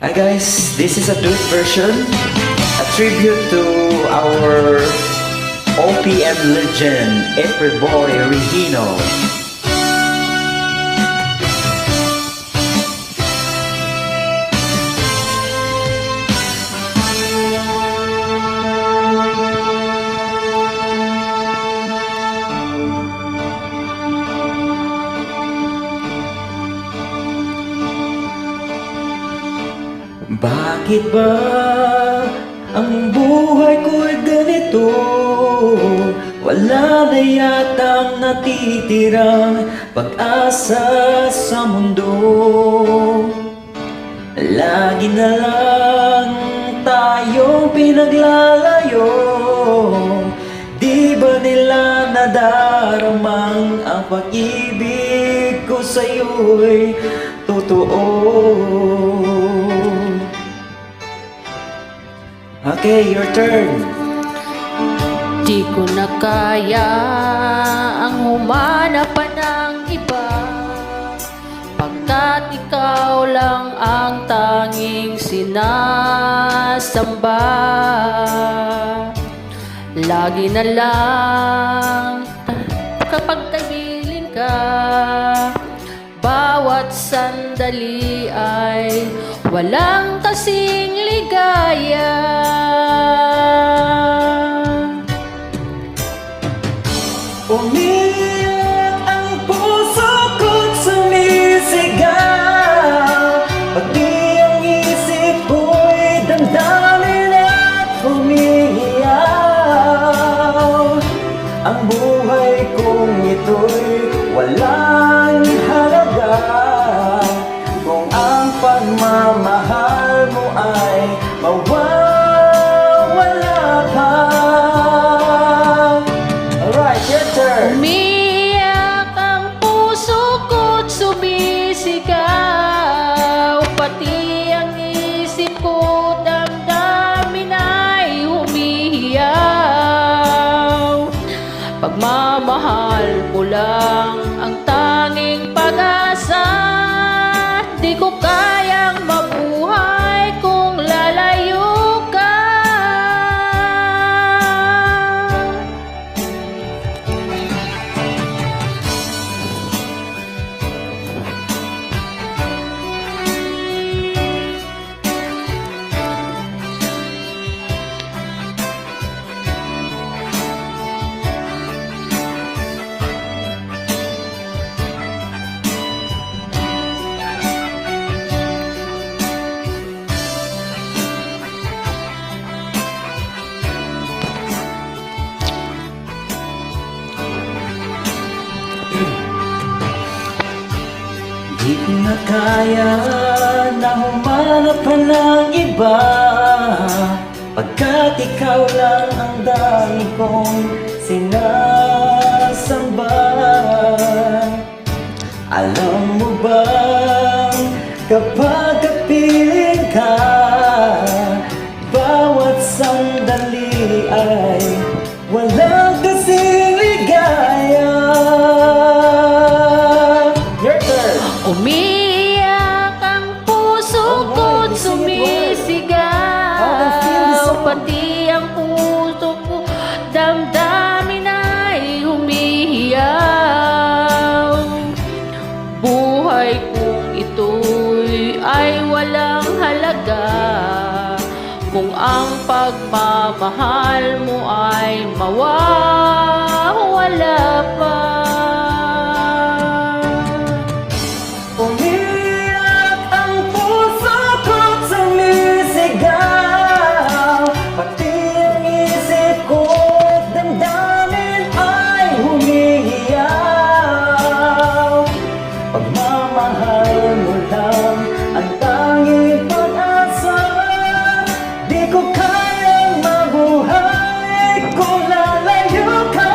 Hi guys, this is a duet version, a tribute to our OPM legend, April Boy Regino. Bakit ba ang buhay ko'y ganito? Wala na yatang natitirang pag-asa sa mundo. Lagi na lang tayong pinaglalayo. Di ba nila nadaramang ang pag-ibig ko sa'yo'y totoo? Okay, your turn. Di ko na kaya ang humanap pa ng iba, pagkat ikaw lang ang tanging sinasamba. Lagi na lang kapag kaibiling ka, bawat sandali ay walang kasing ligaya. Umiyak ang puso ko't sumisigaw, pati ang isip ko'y damdamin at humihiyaw. Ang buhay kong ito'y walang halaga kung ang pagmamahal mo ay mawawala pa. Alright, your turn. Umiyak ang puso ko't sumisigaw, pati ang isip ko damdamin ay humihiyaw. Pagmamahal mo lang ang tanging pag-asa, di ko kayang mabuhay kung lalayo ka. Di ko na kaya na humanap pa ng iba, pagkat ikaw lang ang dami kong sinasamba. Alam mo ba, kapag kapiling ka, bawat sandali ay walang kasing ligaya. Your turn. Umiyak ang puso ko't sumisigaw, pati ang puso ko damdamin ay humihiyaw. Buhay kong ito'y ay walang halaga kung ang pagmamahal mo ay mawawala pa. Umiyak ang puso ko't sumisigaw, pati ang isip ko't damdamin ay humihiyaw. Pagmamahal mo lang ang tanging pag-asa, di ko kayang mabuhay kung lalayo ka.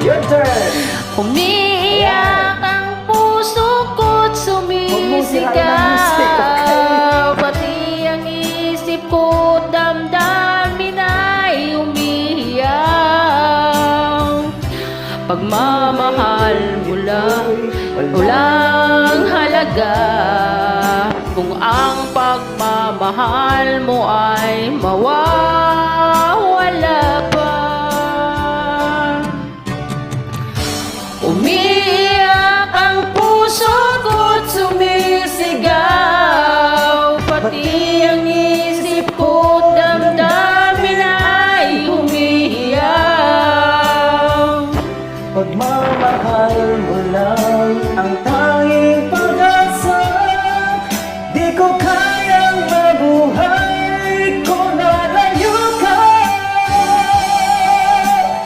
Your turn. Umiiyak ang puso ko't sumisigaw, pati ang isip ko damdamin ay umiiyak. Pagmamahal mo lang, walang halaga kung ang pagmamahal mo ay mawawala pa. Umiiyak ang puso ko't sumisigaw, pati ang isip ko't damdamin ay umiiyak. Pagmamahal mo lang ang tanging pag-asa. Di ko kayang mabuhay kung nalayo ka.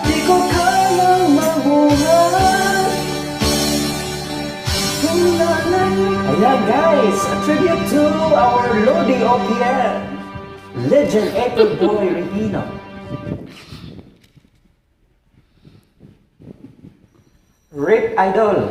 Di ko kayang mabuhay kung nalayo ka. Ayan guys, a tribute to our Lodi OPM legend April Boy Regino. RIP Idol.